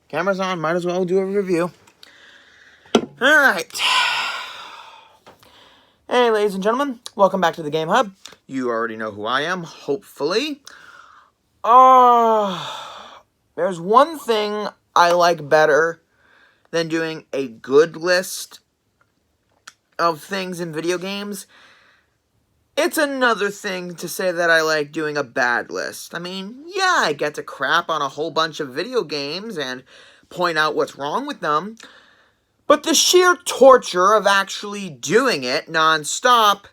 Camera's on, might as well do a review. Alright. Hey, ladies and gentlemen, welcome back to the Game Hub. You already know who I am, hopefully. There's one thing I like better than doing a good list of things in video games. It's another thing to say that I like doing a bad list. I mean, yeah, I get to crap on a whole bunch of video games and point out what's wrong with them, but the sheer torture of actually doing it nonstop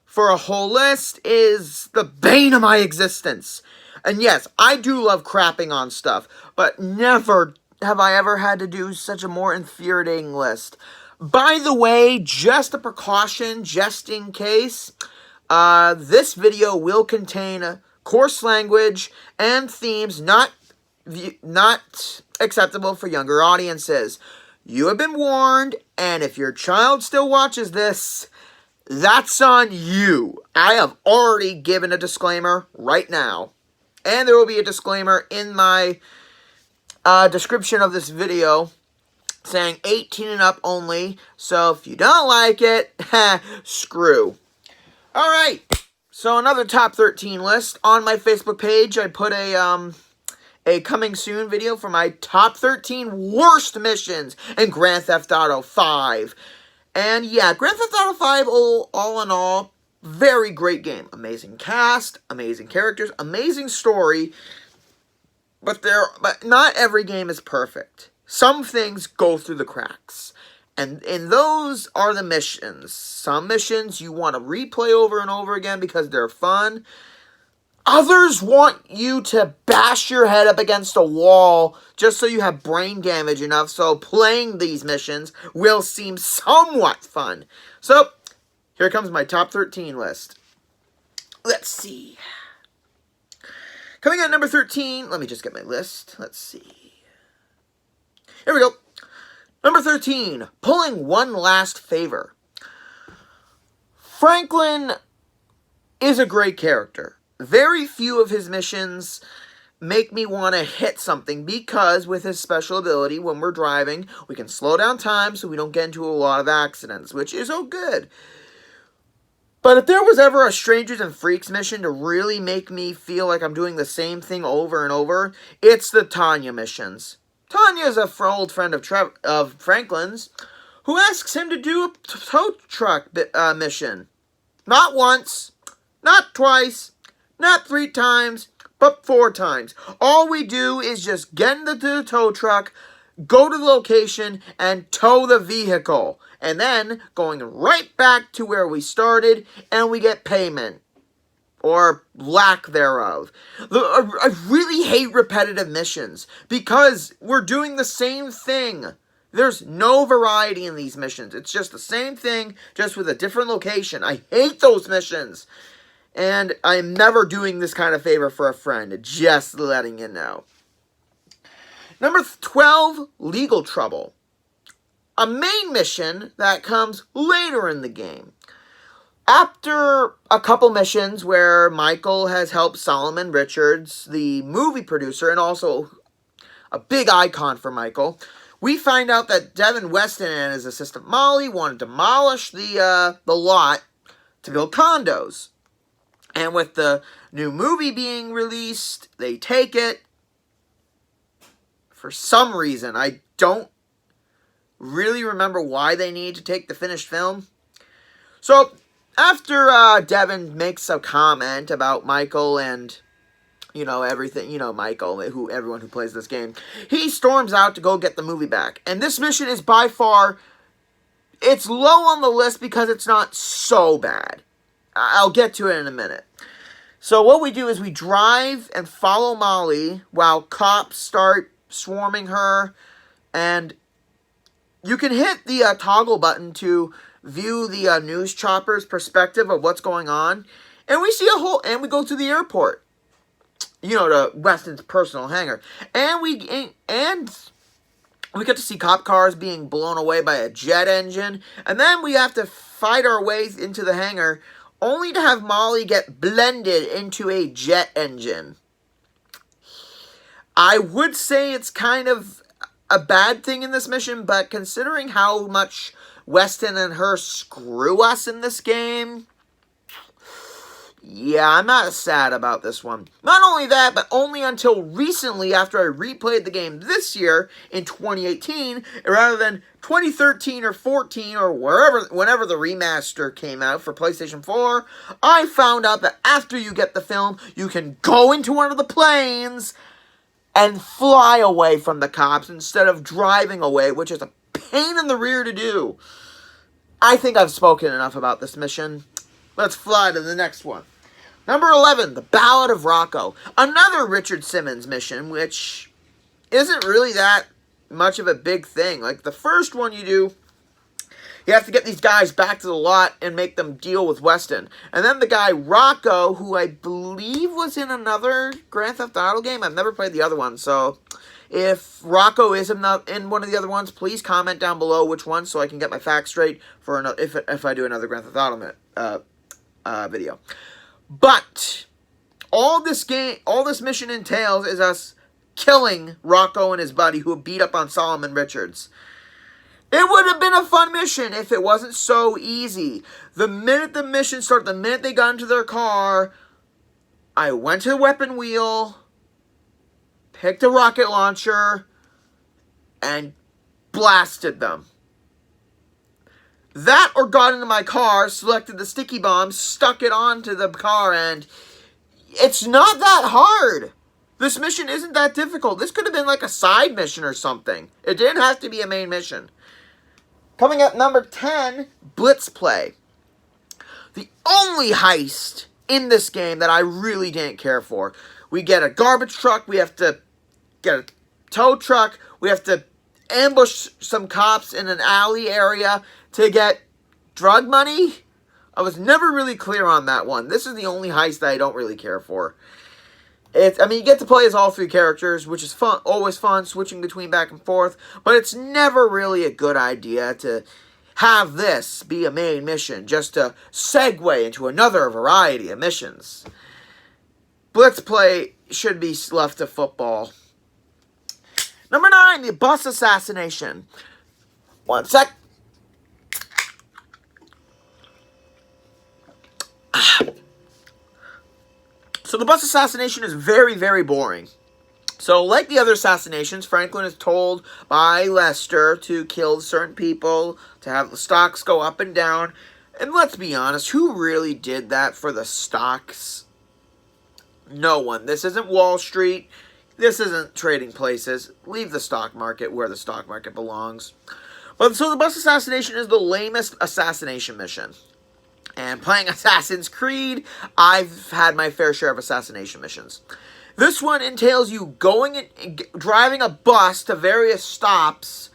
for a whole list is the bane of my existence. And yes, I do love crapping on stuff, but never have I ever had to do such a more infuriating list. By the way, just a precaution, just in case, this video will contain coarse language and themes not acceptable for younger audiences. You have been warned, and if your child still watches this, that's on you. I have already given a disclaimer right now. And there will be a disclaimer in my description of this video saying 18 and up only. So if you don't like it, screw. Alright, so another top 13 list. On my Facebook page, I put a coming soon video for my top 13 worst missions in Grand Theft Auto 5. And yeah, Grand Theft Auto 5, all in all, very great game. Amazing cast, amazing characters, amazing story. But not every game is perfect. Some things go through the cracks. And those are the missions. Some missions you want to replay over and over again because they're fun. Others want you to bash your head up against a wall just so you have brain damage enough so playing these missions will seem somewhat fun. So, here comes my top 13 list. Let's see. Coming at number 13, let me just get my list. Let's see. Here we go. Number 13, Pulling One Last Favor. Franklin is a great character. Very few of his missions make me want to hit something because with his special ability, when we're driving, we can slow down time so we don't get into a lot of accidents, which is so good. But if there was ever a Strangers and Freaks mission to really make me feel like I'm doing the same thing over and over, it's the Tanya missions. Tanya is an old friend of Franklin's who asks him to do a tow truck mission. Not once, not twice, not 3 times, but 4 times. All we do is just get into the tow truck, go to the location, and tow the vehicle. And then going right back to where we started, and we get payment. Or lack thereof. I really hate repetitive missions because we're doing the same thing. There's no variety in these missions. It's just the same thing, just with a different location. I hate those missions. And I'm never doing this kind of favor for a friend. Just letting you know. Number 12, Legal Trouble. A main mission that comes later in the game. After a couple missions where Michael has helped Solomon Richards, the movie producer, and also a big icon for Michael, we find out that Devin Weston and his assistant Molly want to demolish the lot to build condos. And with the new movie being released, they take it. For some reason, I don't really remember why they need to take the finished film. So, after Devin makes a comment about Michael and, everything, Michael, everyone who plays this game, he storms out to go get the movie back. And this mission is by far, it's low on the list because it's not so bad. I'll get to it in a minute. So what we do is we drive and follow Molly while cops start swarming her, and you can hit the toggle button to view the news chopper's perspective of what's going on, and we see and we go to the airport, to Weston's personal hangar, and we get to see cop cars being blown away by a jet engine, and then we have to fight our way into the hangar, only to have Molly get blended into a jet engine. I would say it's kind of a bad thing in this mission, but considering how much Weston and her screw us in this game, yeah, I'm not sad about this one. Not only that, but only until recently, after I replayed the game this year in 2018, rather than 2013 or 14 or whenever the remaster came out for PlayStation 4, I found out that after you get the film, you can go into one of the planes and fly away from the cops instead of driving away, which is a pain in the rear to do. I think I've spoken enough about this mission. Let's fly to the next one. Number 11, The Ballad of Rocco. Another Richard Simmons mission, which isn't really that much of a big thing. Like, the first one you do, you have to get these guys back to the lot and make them deal with Weston. And then the guy Rocco, who I believe was in another Grand Theft Auto game. I've never played the other one, so if Rocco is in one of the other ones, please comment down below which one so I can get my facts straight for if I do another Grand Theft Auto video. But all this mission entails is us killing Rocco and his buddy who beat up on Solomon Richards. It would have been a fun mission if it wasn't so easy. The minute the mission started, the minute they got into their car, I went to the weapon wheel, picked a rocket launcher, and blasted them. That or got into my car, selected the sticky bomb, stuck it onto the car, and it's not that hard. This mission isn't that difficult. This could have been like a side mission or something. It didn't have to be a main mission. Coming up number 10, Blitz Play. The only heist in this game that I really didn't care for. We get a garbage truck, we have to get a tow truck, we have to ambush some cops in an alley area to get drug money. I was never really clear on that one. This is the only heist that I don't really care for. You get to play as all three characters, which is fun, always fun, switching between back and forth, but it's never really a good idea to have this be a main mission, just to segue into another variety of missions. Blitz Play should be left to football. Number 9, the bus assassination. One sec. So the bus assassination is very, very boring. So like the other assassinations, Franklin is told by Lester to kill certain people, to have the stocks go up and down. And let's be honest, who really did that for the stocks? No one. This isn't Wall Street. This isn't Trading Places. Leave the stock market where the stock market belongs. But so the bus assassination is the lamest assassination mission. And playing Assassin's Creed, I've had my fair share of assassination missions. This one entails you driving a bus to various stops,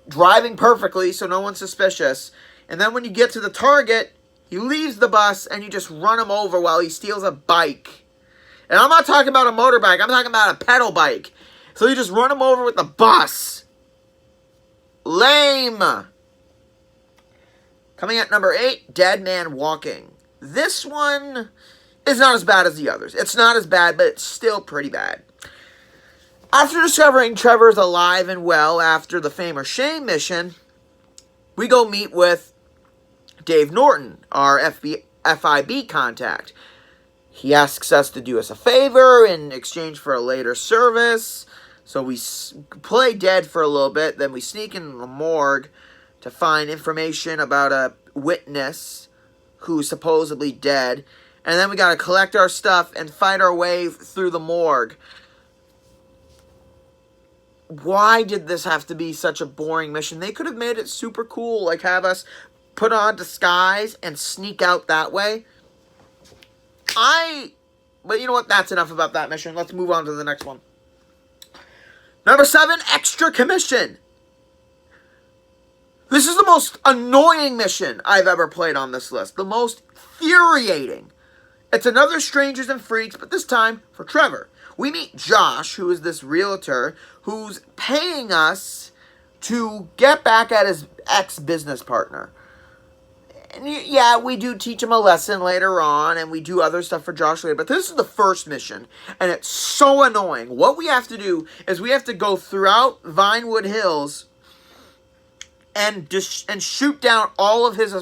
driving perfectly so no one's suspicious, and then when you get to the target, he leaves the bus and you just run him over while he steals a bike. And I'm not talking about a motorbike, I'm talking about a pedal bike. So you just run him over with the bus. Lame. Coming at number 8, Dead Man Walking. This one is not as bad as the others. It's not as bad, but it's still pretty bad. After discovering Trevor's alive and well after the Fame or Shame mission, we go meet with Dave Norton, our FIB contact. He asks us to do us a favor in exchange for a later service. So we play dead for a little bit, then we sneak in the morgue to find information about a witness who's supposedly dead. And then we gotta collect our stuff and fight our way through the morgue. Why did this have to be such a boring mission? They could have made it super cool, like have us put on disguise and sneak out that way. But you know what? That's enough about that mission. Let's move on to the next one. Number 7, Extra Commission. This is the most annoying mission I've ever played on this list. The most infuriating. It's another Strangers and Freaks, but this time for Trevor. We meet Josh, who is this realtor, who's paying us to get back at his ex-business partner. And yeah, we do teach him a lesson later on, and we do other stuff for Josh later, but this is the first mission, and it's so annoying. What we have to do is we have to go throughout Vinewood Hills and shoot down all of his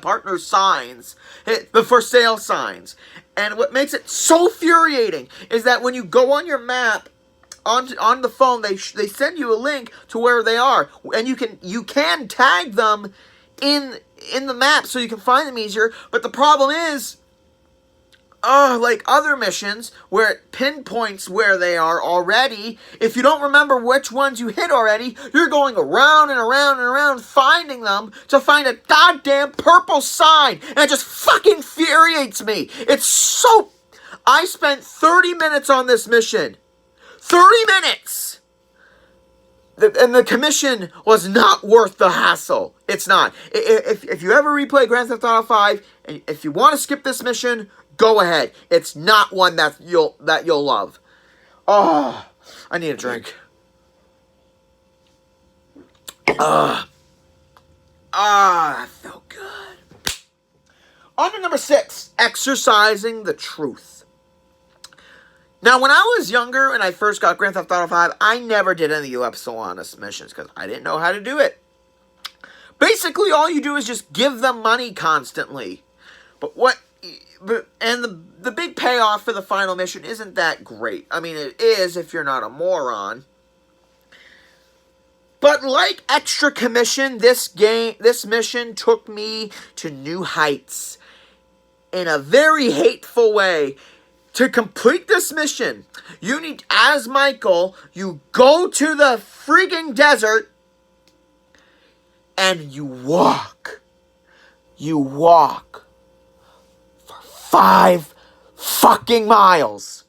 partner's signs, the for sale signs. And what makes it so infuriating is that when you go on your map, on the phone, they send you a link to where they are, and you can tag them in the map so you can find them easier. But the problem is, like other missions where it pinpoints where they are already, if you don't remember which ones you hit already, you're going around and around and around finding them to find a goddamn purple sign, and it just fucking infuriates me. It's so... I spent 30 minutes on this mission. 30 minutes! And the commission was not worth the hassle. It's not. If you ever replay Grand Theft Auto 5, and if you want to skip this mission, go ahead. It's not one that you'll love. Oh, I need a drink. That felt good. On to number 6, exercising the truth. Now, when I was younger and I first got Grand Theft Auto 5, I never did any Epsilonist missions because I didn't know how to do it. Basically, all you do is just give them money constantly. And the big payoff for the final mission isn't that great. I mean, it is if you're not a moron. But like Extra Commission, this mission took me to new heights in a very hateful way. To complete this mission, you need, as Michael, you go to the freaking desert and you walk. You walk for 5 fucking miles.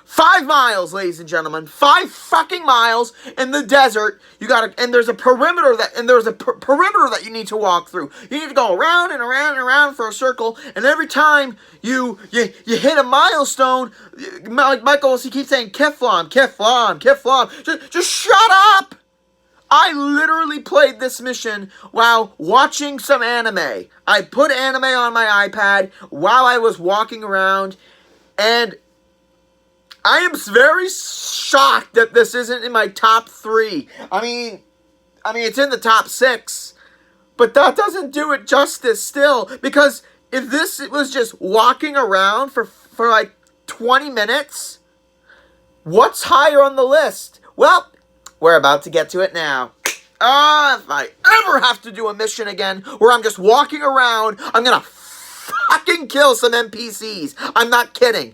5 miles, ladies and gentlemen. 5 fucking miles in the desert. And there's a perimeter that you need to walk through. You need to go around and around and around for a circle. And every time you hit a milestone, Michael, he keeps saying, Keflon, Keflon, Keflon. Just shut up! I literally played this mission while watching some anime. I put anime on my iPad while I was walking around, and I am very shocked that this isn't in my top 3. I mean, it's in the top 6. But that doesn't do it justice still. Because if this was just walking around for like 20 minutes, what's higher on the list? Well, we're about to get to it now. If I ever have to do a mission again where I'm just walking around, I'm gonna fucking kill some NPCs. I'm not kidding.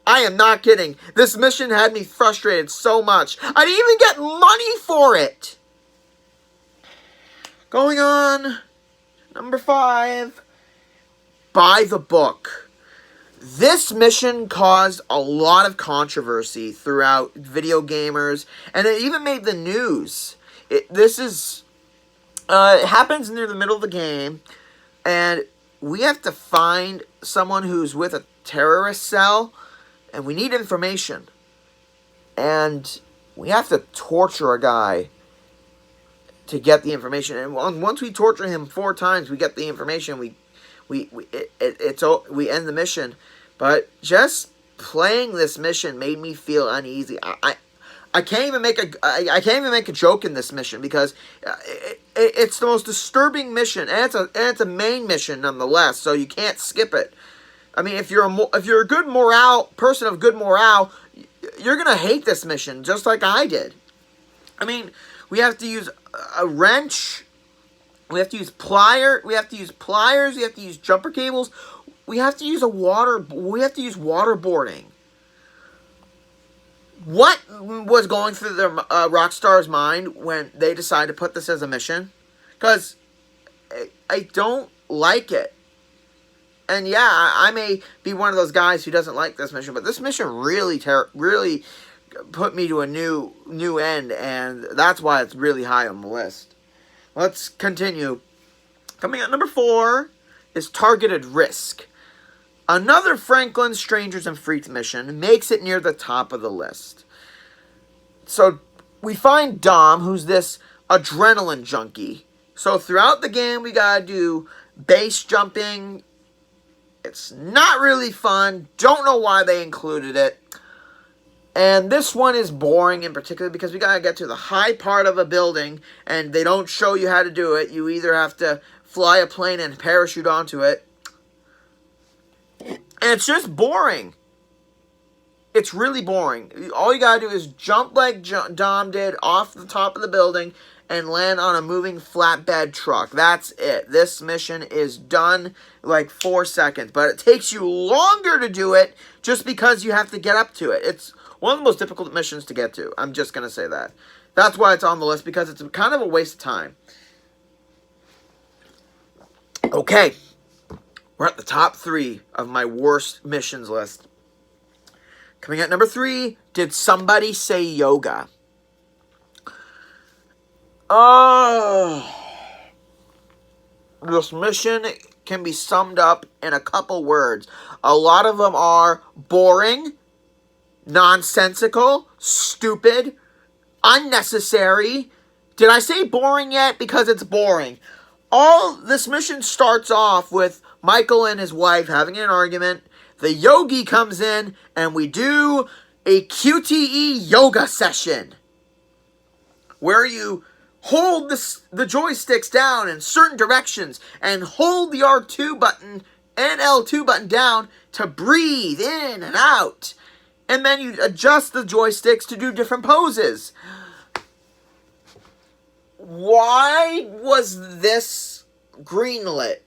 I am not kidding. This mission had me frustrated so much. I didn't even get money for it. Going on. Number 5. Buy the book. This mission caused a lot of controversy throughout video gamers, and it even made the news. It happens near the middle of the game, and we have to find someone who's with a terrorist cell, and we need information. And we have to torture a guy to get the information. And once we torture him 4 times, we get the information. We end the mission. But just playing this mission made me feel uneasy. I can't even make a joke in this mission because it's the most disturbing mission, and it's a main mission nonetheless. So you can't skip it. I mean, if you're a good person of good morale, you're gonna hate this mission just like I did. I mean, we have to use a wrench, we have to use pliers, we have to use jumper cables, we have to use waterboarding. What was going through the Rockstar's mind when they decided to put this as a mission? Because I don't like it. And yeah, I may be one of those guys who doesn't like this mission, but this mission really put me to a new end, and that's why it's really high on the list. Let's continue. Coming at number 4 is Targeted Risk. Another Franklin Strangers and Freaks mission makes it near the top of the list. So we find Dom, who's this adrenaline junkie. So throughout the game, we gotta do base jumping. It's not really fun. Don't know why they included it. And this one is boring in particular because we gotta get to the high part of a building and they don't show you how to do it. You either have to fly a plane and parachute onto it. And it's just boring. It's really boring. All you gotta do is jump like Dom did off the top of the building and land on a moving flatbed truck. That's it. This mission is done like 4 seconds. But it takes you longer to do it just because you have to get up to it. It's one of the most difficult missions to get to. I'm just going to say that. That's why it's on the list, because it's kind of a waste of time. Okay. We're at the top 3 of my worst missions list. Coming at number 3, did somebody say yoga? This mission can be summed up in a couple words. A lot of them are boring, nonsensical, stupid, unnecessary. Did I say boring yet? Because it's boring. All this mission starts off with Michael and his wife having an argument. The yogi comes in and we do a QTE yoga session where you hold the joysticks down in certain directions and hold the R2 button and L2 button down to breathe in and out. And then you adjust the joysticks to do different poses. Why was this greenlit?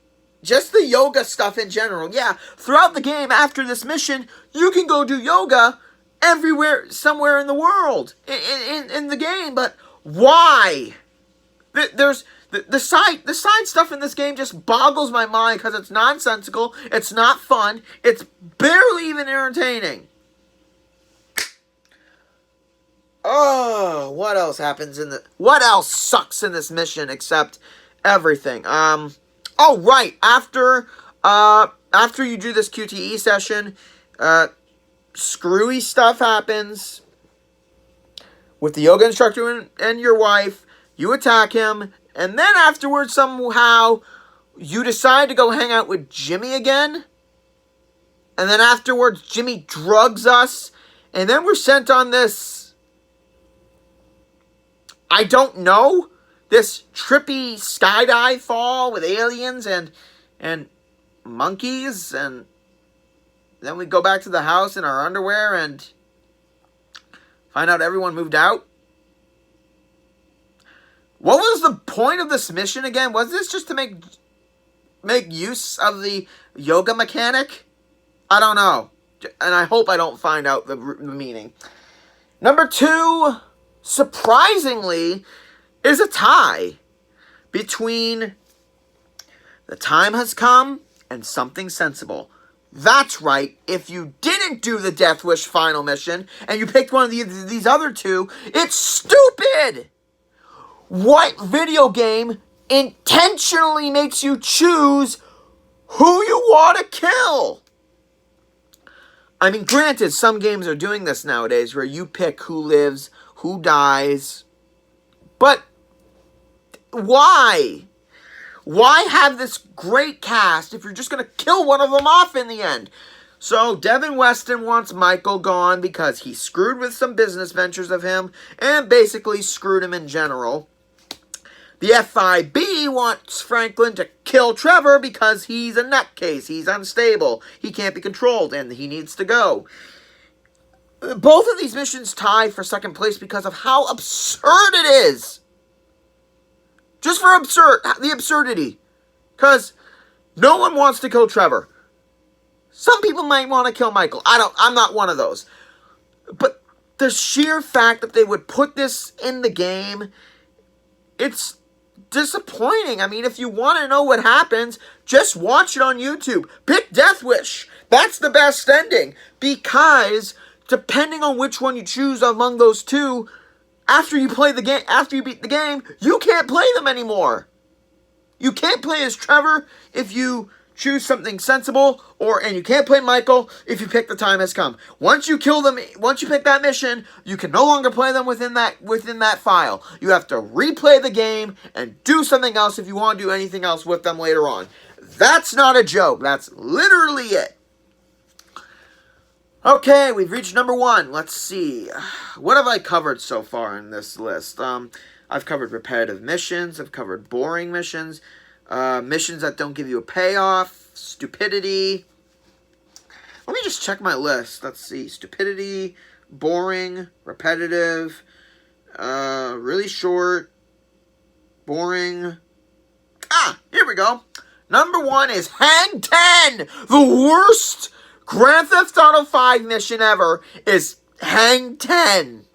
Just the yoga stuff in general. Yeah, throughout the game, after this mission, you can go do yoga everywhere, somewhere in the world, in the game. But why? There's the side stuff in this game just boggles my mind because it's nonsensical. It's not fun. It's barely even entertaining. Oh, what else happens what else sucks in this mission except everything? Oh, right. After you do this QTE session, screwy stuff happens with the yoga instructor and your wife. You attack him, and then afterwards, somehow, you decide to go hang out with Jimmy again. And then afterwards, Jimmy drugs us, and then we're sent on this, I don't know, this trippy skydive fall with aliens and monkeys, and then we go back to the house in our underwear and find out everyone moved out. What was the point of this mission again? Was this just to make use of the yoga mechanic? I don't know. And I hope I don't find out the meaning. Number 2, surprisingly, is a tie between The Time Has Come and Something Sensible. That's right. If you didn't do the Death Wish final mission and you picked one of these other 2, it's stupid! What video game intentionally makes you choose who you want to kill? I mean, granted, some games are doing this nowadays where you pick who lives, who dies. But why? Why have this great cast if you're just going to kill one of them off in the end? So, Devin Weston wants Michael gone because he screwed with some business ventures of him and basically screwed him in general. The FIB wants Franklin to kill Trevor because he's a nutcase. He's unstable. He can't be controlled and he needs to go. Both of these missions tie for second place because of how absurd it is. Just for the absurdity. Because no one wants to kill Trevor. Some people might want to kill Michael. I'm not one of those. But the sheer fact that they would put this in the game, it's disappointing. I mean, if you want to know what happens, just watch it on YouTube. Pick Death Wish. That's the best ending. Because depending on which one you choose among those 2, after you beat the game, you can't play them anymore. You can't play as Trevor if you choose something sensible, and you can't play Michael if you pick the time has come. Once you kill them, once you pick that mission, you can no longer play them within that file. You have to replay the game and do something else if you want to do anything else with them later on. That's not a joke. That's literally it. Okay, we've reached number 1. Let's see. What have I covered so far in this list? I've covered repetitive missions. I've covered boring missions. Missions that don't give you a payoff. Stupidity. Let me just check my list. Let's see. Stupidity. Boring. Repetitive. Really short. Boring. Here we go. Number 1 is Hang 10. The worst Grand Theft Auto 5 mission ever is Hang 10.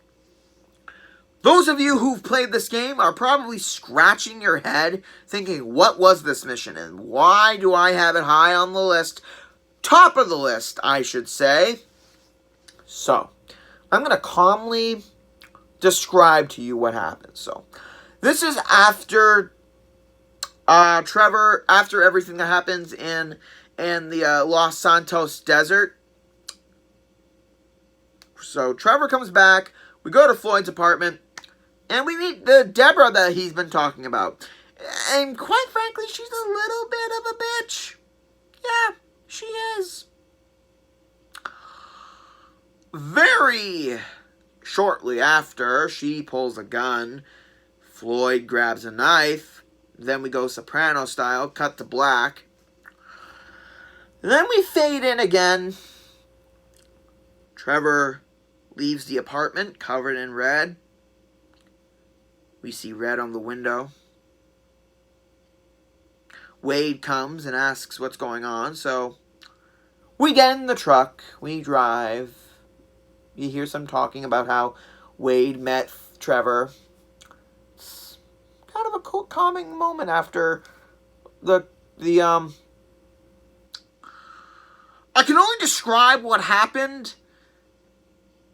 Those of you who've played this game are probably scratching your head thinking, what was this mission and why do I have it high on the list? Top of the list, I should say. So, I'm going to calmly describe to you what happened. So, this is after Trevor, after everything that happens in the Los Santos desert. So Trevor comes back, we go to Floyd's apartment, and we meet the Deborah that he's been talking about. And quite frankly, she's a little bit of a bitch. Yeah, she is. Very shortly after, she pulls a gun, Floyd grabs a knife, then we go Soprano style, cut to black. Then we fade in again. Trevor leaves the apartment covered in red. We see red on the window. Wade comes and asks what's going on, so we get in the truck, we drive. You hear some talking about how Wade met Trevor. It's kind of a cool, calming moment after I can only describe what happened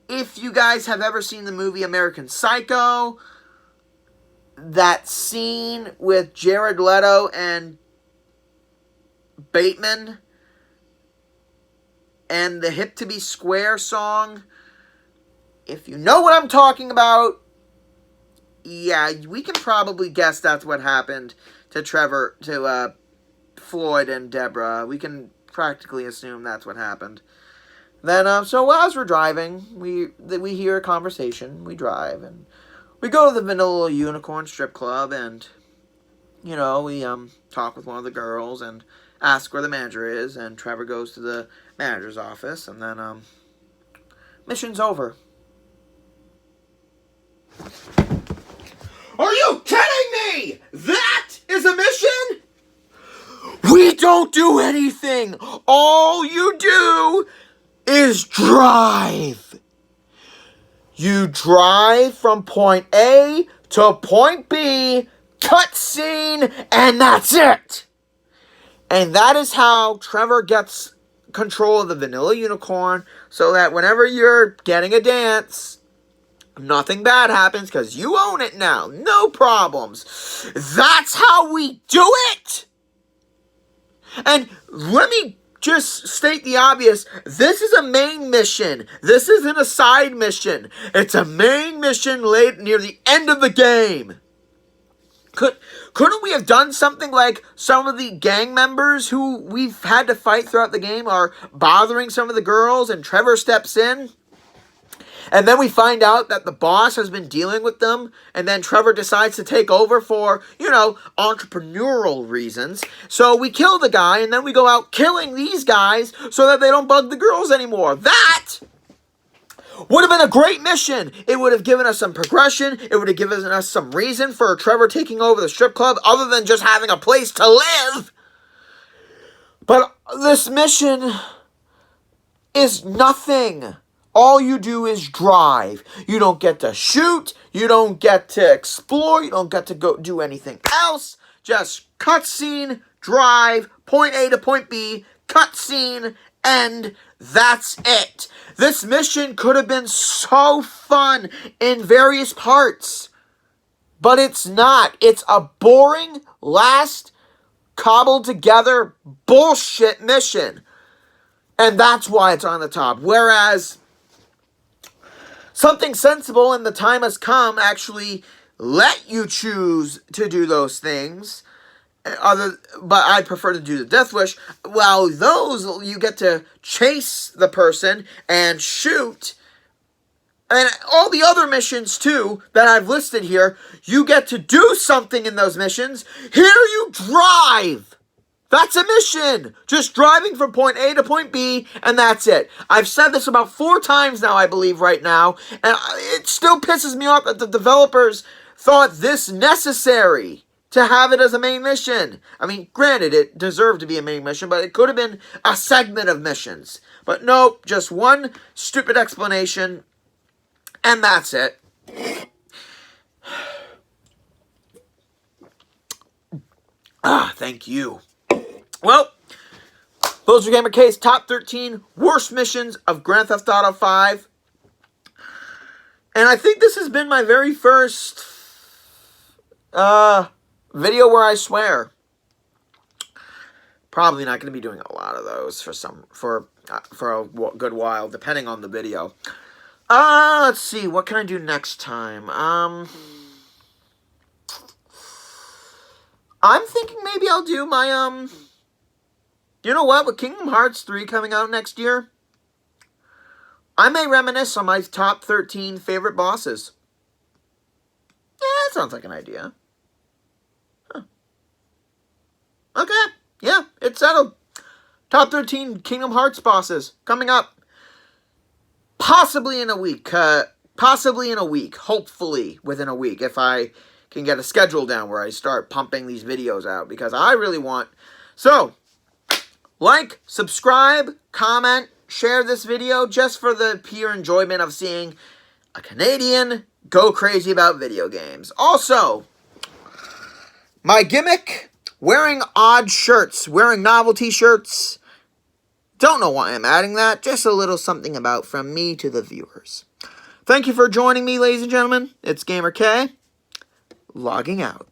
if you guys have ever seen the movie American Psycho. That scene with Jared Leto and Bateman and the Hip to Be Square song. If you know what I'm talking about, yeah, we can probably guess that's what happened to Floyd and Deborah. We can practically assume that's what happened. Then, so as we're driving, we hear a conversation. We drive, and we go to the Vanilla Unicorn strip club, and, we talk with one of the girls and ask where the manager is, and Trevor goes to the manager's office, and then, mission's over. Are you kidding me? That is a mission? We don't do anything. All you do is drive. You drive from point A to point B, cutscene, and that's it. And that is how Trevor gets control of the Vanilla Unicorn, so that whenever you're getting a dance, nothing bad happens because you own it now. No problems. That's how we do it. And let me just state the obvious. This is a main mission. This isn't a side mission. It's a main mission late near the end of the game. Couldn't we have done something like some of the gang members who we've had to fight throughout the game are bothering some of the girls and Trevor steps in? And then we find out that the boss has been dealing with them, and then Trevor decides to take over for, entrepreneurial reasons. So we kill the guy, and then we go out killing these guys so that they don't bug the girls anymore. That would have been a great mission. It would have given us some progression. It would have given us some reason for Trevor taking over the strip club other than just having a place to live. But this mission is nothing. All you do is drive. You don't get to shoot. You don't get to explore. You don't get to go do anything else. Just cutscene, drive, point A to point B, cutscene, and that's it. This mission could have been so fun in various parts. But it's not. It's a boring last cobbled together bullshit mission. And that's why it's on the top. Whereas something sensible and the time has come actually let you choose to do those things. But I prefer to do the Death Wish. Well, those you get to chase the person and shoot. And all the other missions, too, that I've listed here, you get to do something in those missions. Here you drive. That's a mission. Just driving from point A to point B, and that's it. I've said this about 4 times now, I believe, right now. And it still pisses me off that the developers thought this necessary to have it as a main mission. I mean, granted, it deserved to be a main mission, but it could have been a segment of missions. But nope, just one stupid explanation. And that's it. Thank you. Well, those are Gamer K's top 13 worst missions of Grand Theft Auto 5. And I think this has been my very first video where I swear. Probably not going to be doing a lot of those for a good while, depending on the video. Let's see. What can I do next time? I'm thinking maybe I'll do my, you know what? With Kingdom Hearts 3 coming out next year, I may reminisce on my top 13 favorite bosses. Yeah, that sounds like an idea. Huh. Okay. Yeah, it's settled. Top 13 Kingdom Hearts bosses coming up. Possibly in a week. Hopefully within a week. If I can get a schedule down where I start pumping these videos out. Because I really want... So, like, subscribe, comment, share this video just for the pure enjoyment of seeing a Canadian go crazy about video games. Also, my gimmick, wearing odd shirts, wearing novelty shirts. Don't know why I'm adding that. Just a little something about from me to the viewers. Thank you for joining me, ladies and gentlemen. It's Gamer K, logging out.